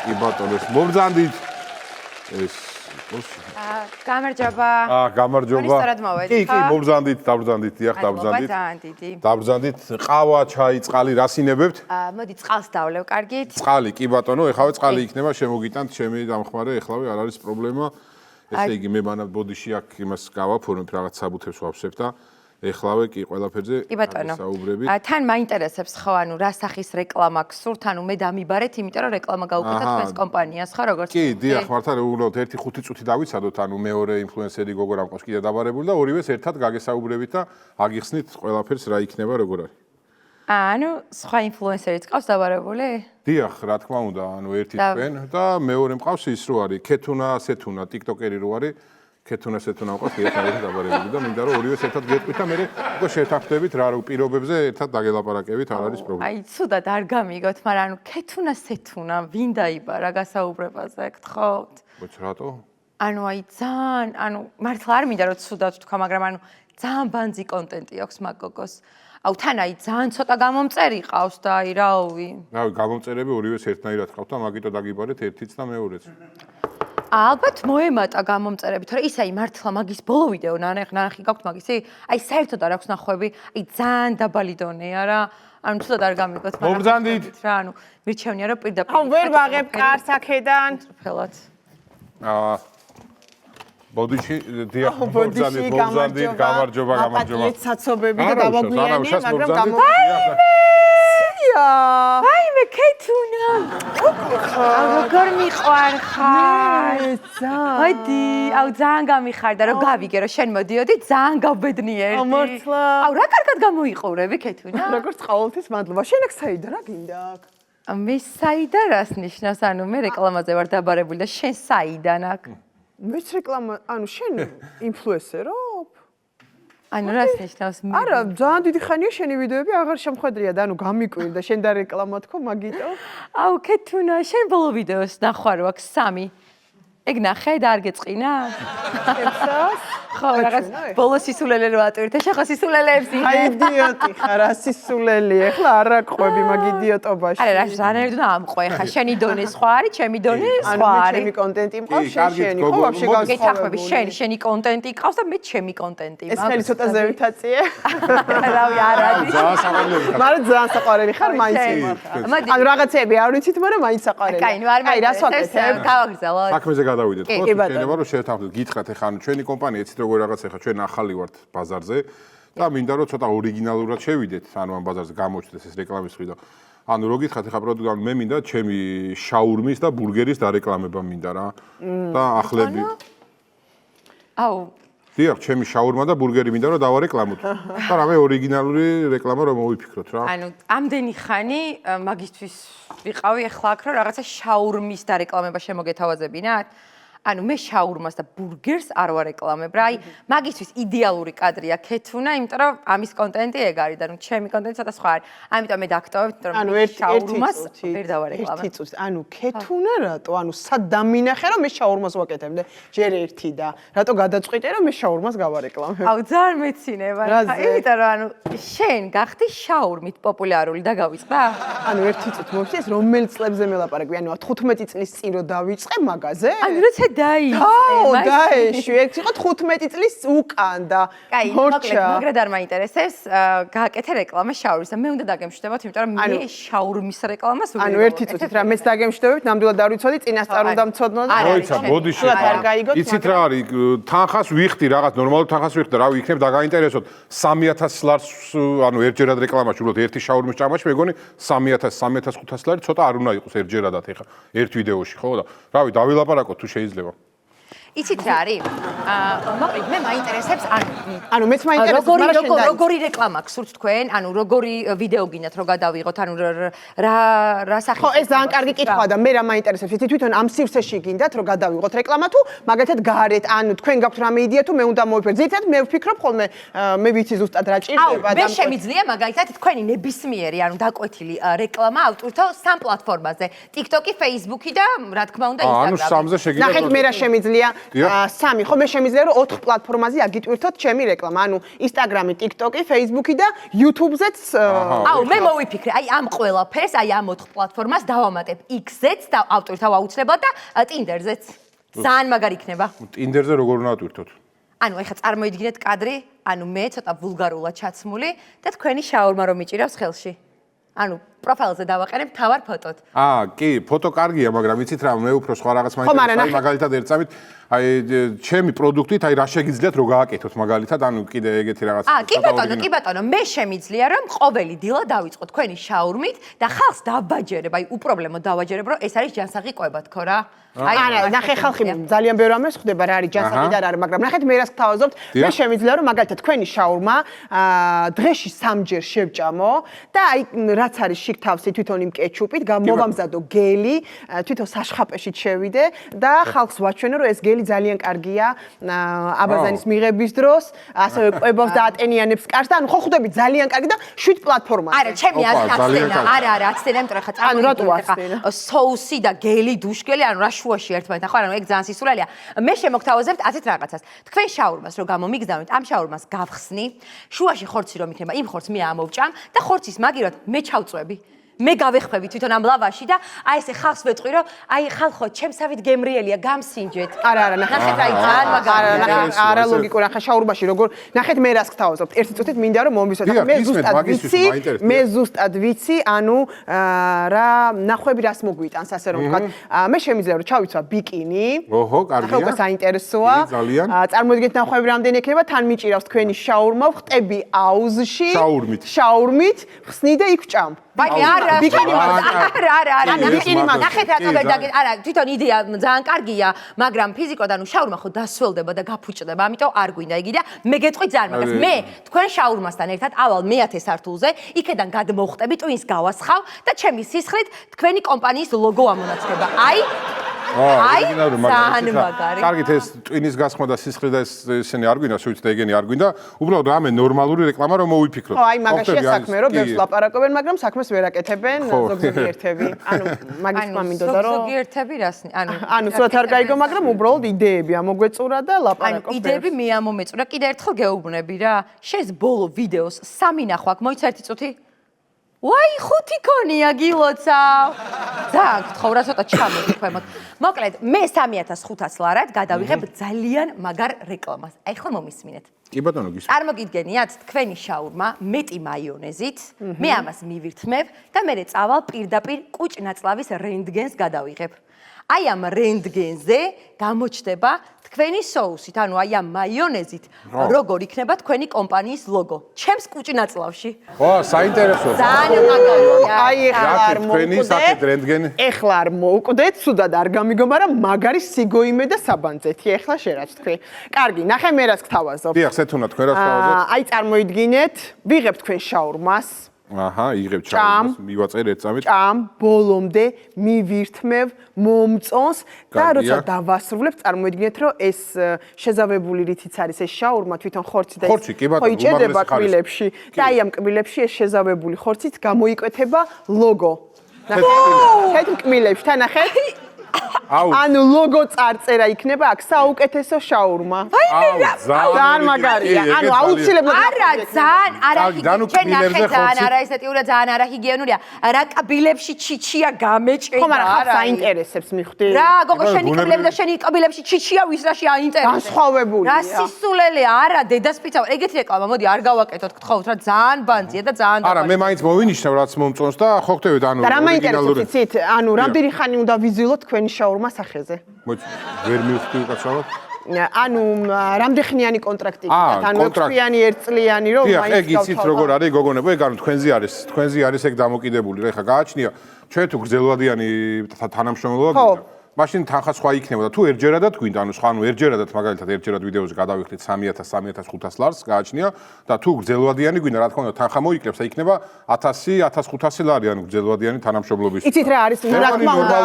კი ბატონო, ეს მობრძანდით. ეს გამარჯობა. გამარჯობა. კი, მობრძანდით, დაბრძანდით, დიახ, დაბრძანდით. დაბრძანდით. ყავა, ჩაი, წყალი რასინებებთ? მოდი წყალს დავლევ, კარგით? წყალი, კი ბატონო, ეხავე წყალი იქნება, შემოგიტანთ, ჩემი დამხმარე, ეხლავე არ არის პრობლემა. ესე იგი, მე მანამ ბოდიში აქ იმას გავაფორმებ, რაღაც საბუთებს ვავსებ და ეხლავე კი ყველაფერზე საუბრებით. თან მაინტერესებს ხო, ანუ რა სახის რეკლამა გსურთ, ანუ მე დამიბარეთ, იმიტომ რომ რეკლამა გავუკეთოთ თქვენს კომპანიას, ხო, როგორც კი, დიახ, მართლა უბრალოდ 1-5 წუთი დავიცადოთ, ანუ მეორე ინფლუენსერი გოგო რა მყავს კიდე დაბარებული და ორივეს ერთად გაგესაუბრებით და აგიხსნით ყველაფერს რა იქნება, როგორ არის. ანუ სხვა ინფლუენსერიც ყავს დაბარებული? დიახ, რა თქმა უნდა, ანუ ერთი თქვენ და მეორე მყავს ის რო არის, ქეთუნა, სეთუნა, TikTok-ერი რო არის. ქეთუნა სეთუნა მყავს ერთად დაბარებული და მინდა რომ ორივეს ერთად გეტყვით და მე უკვე შეთანხმდებით რა პირობებზე ერთად დაგელაპარაკებით, არ არის პრობლემა. აი, ცუდად არ გამიგოთ, მაგრამ ანუ ქეთუნა სეთუნა, ვინ დაიბარა გასაუბრებაზე, გთხოვთ? მოიცა რატო? ანუ აი ძალიან, ანუ მართლა არ მინდა რომ ცუდად თქვა, მაგრამ ანუ ძალიან ბანძი კონტენტი აქვს მაგ გოგოს. აუ თან აი ძალიან ცოტა გამომწერი ყავს და აი რაოვი. რავი, გამომწერები ორივეს ერთნაირად ყავთ და მაგიტო დაგიბარეთ ერთიც და მეორეც. ალბათ მოემატა გამომწერები, თორე ის აი მართლა მაგის ბოლო ვიდეო ნახი გაქვთ მაგისი? აი საერთოდ არ აქვს ნახვები, აი ძალიან დაბალი დონეა რა. ანუ ცუდად არ გამიგოთ, მაგრამ მობრძანდით რა, ანუ მირჩევნია რომ პირდაპირ. აუ ვერ ვაღებ კარს აქედან. ფელად. ბოდიში, დიახ, მობრძანდით, გამარჯობა. აპატიეთ საცობები და დავაგვიანე, მაგრამ ვაიმე ქეთუნა. როგორ მიყვარხარ? მოდი, აუ ძალიან გამიხარდა რომ გავიგე რომ შენ მოდიოდი, ძალიან გავბედნიერდი. მართლა. აუ რა კარგად გამოიყურები ქეთუნა? როგორც ყოველთვის მადლობა. შენ აქ საიდან რა გინდა აქ? მე საიდან რას ნიშნავს? ანუ მე რეკლამაზე ვარ დაბარებული და შენ საიდან აქ? მეც რეკლამა, ანუ შენ ინფლუენსერობ? ანუ რას ნიშნავს? არა, ძალიან დიდი ხანია შენი ვიდეოები აღარ შემხედრია და ანუ გამიკვირდა შენ და რეკლამა თქო მაგიტო. აუ ქეთუნა, შენ ბოლო ვიდეოს ნახვარო აქვს 3. ეგ ნახე და არ გეწყინა? ხო, რაღაც ბოლო სისულელე რო ატვირთე, შეხო სისულელეებს იღე. აი იდიოტი ხარ, ასისულელი, ეხლა არ აყვები მაგ იდიოტობაში. არა, რანაირად უნდა ამყვე, ხა შენი დონე სხვა არის, ჩემი დონე სხვა არის. ჩემი კონტენტი მყავს, შენი ხო ვაფშე გეთახმები, შენი კონტენტი ყავს და მე ჩემი კონტენტი მაქვს. ეს ხელი ცოტა ზევითაწიე. რავი, არ არის. ძალიან საყვარელი ხარ. მაგრამ ძალიან საყვარელი ხარ, მაინც იმარხარ. ანუ რაღაცები არ ვიცით, მაგრამ მაინც საყვარელი. კაი, ნუ არ მაინტერესებს, გავაგრძელოთ. საქმეზე გადავიდეთ, ხო? შეიძლება რომ შეთანხმდეთ, გითხრათ ეხლა ანუ ჩვენი კომპანია ეცით როგორ რაღაც ეხლა ჩვენ ახალი ვართ ბაზარზე და მინდა რომ ცოტა ორიგინალურად შევიდეთ, ანუ ამ ბაზარზე გამოჩნდეს ეს რეკლამის ხრი და ანუ რო გითხრათ ეხლა პროდუქტი მე მინდა ჩემი შაურმის და ბურგერის დარეკლამება მინდა რა დაახლები. აუ დიახ, ჩემი შაურმა და ბურგერი მინდა რომ დავარეკლამოთ. და რამე ორიგინალური რეკლამა რომ მოვიფიქროთ რა. ანუ ამდენი ხანი მაგისთვის ვიყავი ახლა აქ რომ რაღაცა შაურმის დარეკლამება შემოგეთავაზებინათ. ანუ მე შაურმას და ბურგერს არ ვარეკლამებ რა. აი მაგისთვის იდეალური კადრია ქეთუნა, იმიტომ რომ ამის კონტენტი ეგ არის და ნუ ჩემი კონტენტი ცოტა სხვა არის. ამიტომ მე დაგტოვებ, იმიტომ რომ შაურმას ვერ დავარეკლამებ. ერთი წუთი. ანუ ქეთუნა რატო? ანუ სად დამინახე რომ მე შაურმას ვაკეთებდე? ჯერ ერთი და რატო გადაწყვიტე რომ მე შაურმას გავარეკლამებ? აუ ძალიან მეცინება. იმიტომ რომ ანუ შენ გახდი შაურმით პოპულარული და გავიწყდა? ანუ ერთი წუთი მოვშეს რომელ წლებზე მელაპარაკები? ანუ 15 წლის წინ რო დავიწყე მაგაზე? ანუ როცა დაიწყე. აუ, დაეშვი, ეგ იყო 15 წლის უკან და კაი, მოკლედ, მაგრად არ მაინტერესებს, გააკეთე რეკლამა შაურმის და მე უნდა დაგემშვიდობოთ, იმიტომ რომ მე შაურმის რეკლამას ვიგებ. ანუ ერთი წუთით რა, მეც დაგემშვიდობებით, ნამდვილად არ ვიცოდი, წინასწარ უნდა მცოდნო და მოიცა, ბოდიში. იცით რა არის, თანხას ვიხდი, რაღაც ნორმალურ თანხას ვიხდი და რავი, იქნებ დაგაინტერესოთ 3000 ლარს, ანუ ერთჯერად რეკლამაში, უბრალოდ ერთი შაურმის ჭამაში, მეგონი 3000-3500 ლარი ცოტა არ უნდა იყოს ერთჯერადად ეხა ერთ ვიდეოში, ხო და რავი, დავილაპარაკოთ თუ შეიძლება. იცით რა არის? მოკლედ მე მაინტერესებს ანუ მეც მაინტერესებს როგორი რეკლამა გსურთ თქვენ? ანუ როგორი ვიდეო გინდათ რომ გადავიღოთ? ანუ რა სახის? ხო, ეს ძალიან კარგი კითხვაა და მე რა მაინტერესებს? იცით თვითონ ამ სივრცეში გინდათ რომ გადავიღოთ რეკლამა თუ მაგათად გარეთ? ანუ თქვენ გაქვთ რამე იდეა თუ მე უნდა მოვიფიქრე? ზედმეტად მე ვფიქრობ ხოლმე მე ვიცი ზუსტად რა ჭირდება და მე შემიძლია მაგალითად თქვენი ნებისმიერი ანუ დაკვეთილი რეკლამა ავტვირთო სამ პლატფორმაზე: TikTok-ი, Facebook-ი და რა თქმა უნდა Instagram-ი. ანუ სამზე შეგიძლიათ. ნახეთ მე რა შემიძლია. 3 ხო მე შემიძლია რომ 4 პლატფორმაზე აგიტვირთოთ ჩემი რეკლამა ანუ Instagram-ი, TikTok-ი, Facebook-ი და YouTube-ზეც აუ მე მოვიფიქრე აი ამ ყველაფერს აი ამ 4 პლატფორმას დავამატებ X-ზეც და ავტორთა აუცილებლად და Tinder-ზეც ძალიან მაგარი იქნება Tinder-ზე როგორ უნდა ვტვირთოთ ანუ ეხლა წარმოიდგინეთ კადრი ანუ მე ცოტა ვულგარულად ჩაცმული და თქვენი შაურმა რომ მიჭირავს ხელში ანუ პროფაილზე დავაყენებ თავარ ფოტოთ. კი, ფოტო კარგია, მაგრამ იცით რა, მე უფრო სხვა რაღაც მაინტერესებს, მაგალითად ერთსამით, აი ჩემი პროდუქტით, აი რა შეგიძლიათ რო გააკეთოთ მაგალითად, ანუ კიდე ეგეთი რაღაც. კი ბატონო, მე შემიძლია რომ ყოველი დილა დავიწყო თქვენი შაურმით და ხალხს დავაჯერებ, აი უპრობლემო დავაჯერებ, რომ ეს არის ჯანსაღი ყვება თქო რა. არა, ნახე ხალხი ძალიან ბევრი ამას ხდება რა არის ჯანსაღი და რა არის, მაგრამ ნახეთ მე რას გთავაზობთ, მე შემიძლია რომ მაგალითად თქვენი შაურმა დღეში 3ჯერ შევჭამო და აი რაც არის შიგ თავსი თვითონ იმ კეჩუპით გამოვამზადო გელი, თვითონ საშხაპეში შევიდე და ხალხს ვაჩვენე რომ ეს გელი ძალიან კარგია აბაზანის მიღების დროს, ასევე ყვებავს და ატენიანებს კარს და ანუ ხო ხვდები ძალიან კარგი და 7 პლატფორმაზე. არა, ჩემი აცდენა, არა, აცდენა, იმიტომ ხა წარმოიდგინე ხა соуსი და გელი, დუშგელი, ანუ რა შუაში ერთმანეთთან ხო, ანუ ეგ ძალიან სისულელია. მე შემოგთავაზებთ ასეთ რაღაცას. თქვენ შაურმას რო გამომიგზავნით, ამ შაურმას გავხსნი, შუაში ხორცი რომ იქნება, იმ ხორცს მე ამოვჭამ და ხორცის მაგირად მე ჩავწვევი. მე გავეხმები თვითონ ამ ლავაში და აი ესე ხალხს ვეტყვი რომ აი ხალხო ჩემსავით გემრიელია გამსინჯეთ. არა, ნახეთ აი ძალიან მაგარია. არა ლოგიკურ ახლა შაურმაში როგორ ნახეთ მე რას გთავაზობთ. ერთი წუთით მინდა რომ მომისოთ. მე ზუსტად ვიცი, ანუ რა ნახვები რას მოგვიტანს ასე რომ ვთქვათ. მე შემიძლია რომ ჩავიცვა ბიკინი. ოჰო, კარგია. ახლა უკვე საინტერესოა. წარმოიდგინეთ ნახვები რამდენი ექნება, თან მიჭირავს თქვენი შაურმა, ვხტები აუზში. შაურმით, ხსნი და იქ ვჭამ. ბაი არა ნახეთ რატომ ვერ დაგე არა თვითონ იდეა ძალიან კარგია მაგრამ ფიზიკურად ანუ შაურმა ხო დასველდება და გაფუჭდება ამიტომ არ გვინდა იგი და მე გეტყვი ძალიან მაგას მე თქვენ შაურმასთან ერთად ავალ მე-10 სართულზე იქედან გადმოვხტები ტვინს გავასხავ და ჩემი სისხლით თქვენი კომპანიის ლოგო ამონაცდება აი ძალიან მაგარი კარგით ეს ტვინის გასხმა და სისხლი და ესენი არ გვინდა სულით და ეგენი არ გვინდა უბრალოდ რამე ნორმალური რეკლამა რომ მოვიფიქროთ ხო აი მაგაშია საქმე რომ ბევრს ლაპარაკობენ მაგრამ საქმეს ვერ აკეთებენ ზოგიერთები ანუ მაგის მინდოდა რომ ზოგიერთები რასნი ანუ სულაც არ გაიგო მაგრამ უბრალოდ იდეები ამოგვეწურა და ლაპარაკობ ანუ იდეები მე ამომეწურა კიდე ერთხელ გეუბნები რა შენს ბოლო ვიდეოს 3 ნახვა აქვს მოიცა 1 წუთი ვაი 5 ქონია გილოცავ ძალიან გთხოვ რა ცოტა ჩამოდი ქვემოთ მოკლედ მე 3500 ლარად გადავიღებ ძალიან მაგარ რეკლამას აი ხო მომისმინეთ კი ბატონო გისმენთ წარმოგიდგენიათ თქვენი შაურმა მეტი მაიონეზით მე ამას მივირთმევ და მე წავალ პირდაპირ კუჭნაწლავის რენტგენს გადავიღებ აი ამ რენტგენზე გამოჩნდება თქვენი соусით, ანუ აი ამ მაიონეზით, როგორ იქნება თქვენი კომპანიის ლოგო. ჩემს კუჭნაწლავში. ო, საინტერესოა. ძალიან მაგარია. აი ეხლა არ მოუკვდეთ. ეხლა არ მოუკვდეთ, სუდად არ გამიგო, მაგრამ მაგარი სიგოიმე და საბანძეთი. ეხლა შერაც თქვი. კარგი, ნახე მე რას გთავაზობ. დიახ, სეთუნა თქვენ რას გთავაზობთ? აი წარმოიდგინეთ, ვიღებ თქვენ შაურმას. აჰა, იღებ შაურმას, მივაწერ ერთსამით. ჭამ, ბოლომდე მივირთმევ, მომწონს და როცა დავასრულებ, წარმოიდგინეთ, რომ ეს შეზავებული რითიც არის ეს შაურმა თვითონ ხორცი და ხორცი, კი ბატონო, იჭერდება კბილებში და აი ამ კბილებში ეს შეზავებული ხორცით გამოიკვეთება ლოგო. ნახეთ კბილებში, თან ნახეთ? ანუ ლოგო წარწერა იქნება აქ საუკეთესო შაურმა. ძალიან მაგარია. ანუ აუცილებლად არა, ძალიან არაჰიგიენურია. ძალიან არაესთეტიურია, ძალიან არაჰიგიენურია. რა კბილებში ჩიჩია გამეჭედა. ხო, მაგრამ ხალხს აინტერესებს მიხვდი? რა, გოგო, შენი კბილები და შენი კბილებში ჩიჩია ვის რაში აინტერესებს? განსხვავებულია. რა სისულელეა, არა, დედასპიცა. ეგეთი რეკლამა, მოდი არ გავაკეთოთ, გთხოვთ რა, ძალიან ბანძია და ძალიან არა, მე მაინც მოვინიშნავ რაც მომწონს და ხო ხტევით, ანუ და რა მაინტერესებს იცით? ანუ რამდენი ხანი უნდა ვიზილოთ თქვენი შაურმა სახეზე? ვერ მივხვდი უკაცრავად. ანუ რამდენხნიანი კონტრაქტი გქონდათ? ანუ 6 თვიანი, 1 წლიანი რომ მაინც ეგ იცით როგორ არის გოგონებო, ეგ ანუ თქვენზე არის ეგ დამოკიდებული. რა ხა გააჩნია ჩვენ თუ გრძელვადიანი თანამშრომლობა გვინდა. მაშინ თანხა სხვა იქნება და თუ ერთჯერადად გვინდა, ანუ სხვა ანუ ერთჯერადად მაგალითად ერთჯერად ვიდეოზე გადავიხდით 3000, 3500 ლარს გააჩნია და თუ გრძელვადიანი გვინდა, რა თქმა უნდა, თანხა მოიკლებს და იქნება 1000, 1500 ლარი, ანუ გრძელვადიანი თანამშრომლობის. იცით რა არის? რა თქმა უნდა,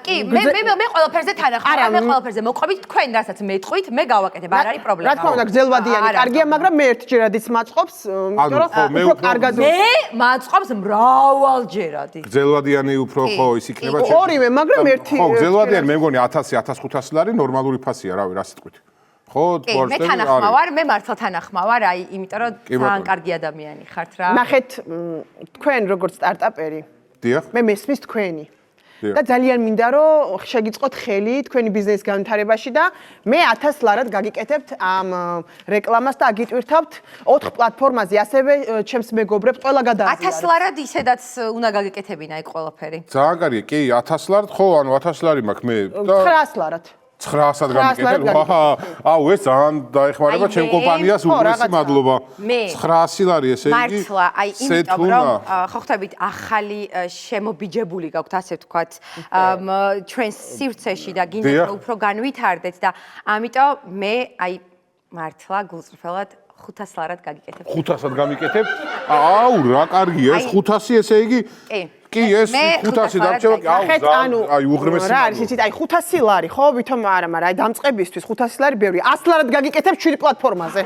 კი, მე ყველაფერზე თანახმად, მე ყველაფერზე მოყვებით, თქვენ რასაც მეტყვით, მე გავაკეთებ, არ არის პრობლემა. რა თქმა უნდა, გრძელვადიანი კარგია, მაგრამ მე ერთჯერადიც მაწყობს, იმიტომ რომ უფრო კარგად მე მაწყობს მრავალჯერადი. გრძელვადიანი უფრო ხო ის იქნება ორივე, მაგრამ ერთი ხო, გზელვადიანი მე მგონი 1000-1500 ლარი ნორმალური ფასია, რავი, რა სიტყვით. ხო, მე თანახმავარ, მე მართლა თანახმავარ, აი, იმიტომ რომ ძალიან კარგი ადამიანი ხართ რა. ნახეთ, თქვენ როგორც სტარტაპერი. დიახ. მე მესმის თქვენი. და ძალიან მინდა რომ შეგიწყოთ ხელი თქვენი ბიზნესის განვითარებაში და მე 1000 ლარად გაგიკეთებთ ამ რეკლამას და აგიტვირთავთ 4 პლატფორმაზე, ასევე ჩემს მეგობრებს ყველა გადააზიარეთ. 1000 ლარად ისედაც უნდა გაგიკეთებინა ეგ ყველაფერი. ძალიან კარგია, კი, 1000 ლარად, ხო, ანუ 1000 ლარი მაქვს მე და 900 ლარად. 900-ად გამიკეთებ. აუ, ეს ძალიან დაეხმარება ჩემ კომპანიას, უგრესი მადლობა. 900 ლარი, ესე იგი. მართლა, აი, იმიტომ რომ ხო ხვდებით, ახალი შემობიჯებული გაქვთ, ასე ვთქვათ, ჩვენ სივრცეში და გინდა უფრო განვითარდეთ და ამიტომ მე აი მართლა გულწრფელად 500 ლარად გაგიკეთებ. 500-ად გამიკეთებ? აუ, რა კარგია, ეს 500 ესე იგი? კი, ეს 500 დარჩება, აი, უღრმესი. რა არის იცით, აი 500 ლარი, ხო, ვითომ არა, მაგრამ აი დამწყებისთვის 500 ლარი ბევრი. 100 ლარად გაგიკეთებ 7 პლატფორმაზე.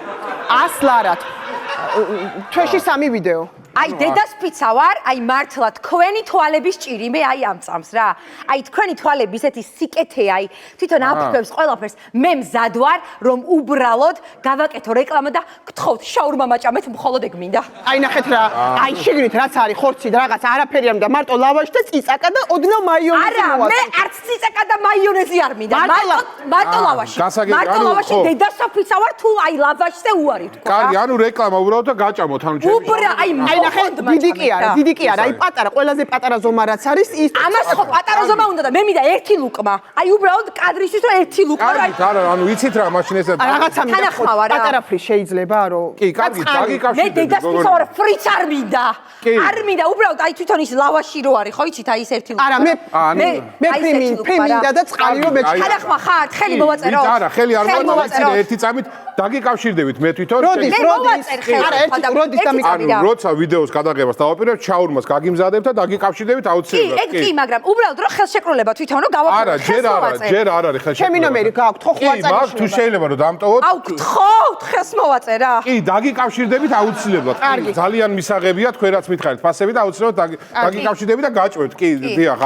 100 ლარად. თვეში 3 ვიდეო. აი დედას ფიცა ვარ, აი მართლა თქვენი თვალების ჭირი მე აი ამ წამს რა. აი თქვენი თვალები ისეთი სიკეთე, აი თვითონ აფრქვევს ყველაფერს. მე მზად ვარ, რომ უბრალოდ გავაკეთო რეკლამა და გთხოვთ შაურმა მაჭამეთ, მხოლოდ ეგ მინდა. აი ნახეთ რა, აი შეგნით რაც არის ხორცი და რაღაც არაფერი არ მინდა, მარტო ლავაში და წიწაკა და ოდნავ მაიონეზი არა, მე არც წიწაკა და მაიონეზი არ მინდა. მარტო ლავაში. მარტო ლავაში დედას ფიცა ვარ, თუ აი ლავაშზე უარი თქვა. კარგი, ანუ რეკლამა უბრალოდ და გაჭამოთ, ანუ ჩემი. უბრალოდ აი ნახეთ, დიდი კი არა, აი პატარა, ყველაზე პატარა ზომა რაც არის, ის ამას ხო პატარა ზომა უნდა და მე მინდა ერთი ლუკმა. აი უბრალოდ კადრისთვის რომ ერთი ლუკმა. კარგი, არა, ანუ იცით რა, მაშინ ეს რაღაცა მინდა პატარა ფრი შეიძლება რომ. კი, კარგი, დაგიკავშირდეთ. მე დედას ფიცა ვარ, ფრიც არ მინდა. არ მინდა, უბრალოდ აი თვითონ ის ლავაში რო არის, ხო იცით, აი ეს ერთი ლუკმა. არა, მე ფრი მინდა და წყალი რომ მეჩქარა. თანახმა ხარ, ხელი მოვაწერო. არა, ხელი არ მოვაწერო, ერთი წამით დაგიკავშირდებით მე თვითონ. როდის არა, ერთი როდის დამიკავშირდებით. ანუ როცა ვიდეოს გადაღებას დავაპირებ, ჩაურმას გაგიმზადებ და დაგიკავშირდებით აუცილებლად. კი, ეგ კი, მაგრამ უბრალოდ რო ხელშეკრულება თვითონ რო გავაკეთო. არა, ჯერ არ არის ხელშეკრულება. ჩემი ნომერი გაქვთ, ხო ხვაწარი. კი, მაგ თუ შეიძლება რომ დამტოვოთ. აუ, გთხოვთ, ხელს მოვაწერა. კი, დაგიკავშირდებით აუცილებლად. კი, ძალიან მისაღებია თქვენ რაც მითხარით ფასები და აუცილებლად დაგიკავშირდებით და გაჭვევთ. კი, დიახ,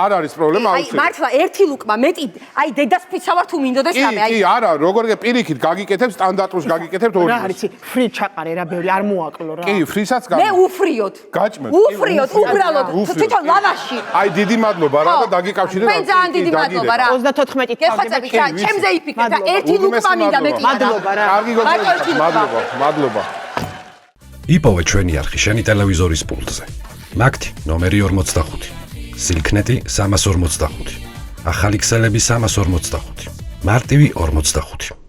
არ არის პრობლემა აუცილებლად. აი, მართლა ერთი ლუკმა მეტი, აი დედას ფიცა ვარ თუ მინდოდეს რამე, აი. კი, არა, როგორ პირიქით გაგიკეთებ, სტანდარტულს გაგიკეთებ ორი. რა არის, ფრი ჩაყარე რა ბევრი, არ მოაკლო რა. კი, ფრისაც მე უფრიოდ. გაჭმევთ. უფრიოდ, უბრალოდ თვითონ ლავაში. აი, დიდი მადლობა რა და დაგიკავშირდეთ. მე ძალიან დიდი მადლობა რა. 34-ით გეხოცებით რა, ჩემზე იფიქრეთ და ერთი ლუკმა მინდა მე კი. მადლობა რა. კარგი გოგონა, მადლობა. იპოვე ჩვენი არხი შენი ტელევიზორის პულტზე. მაგთი ნომერი 45. სილქნეტი 345. ახალი ქსელები 345. მარტივი 45.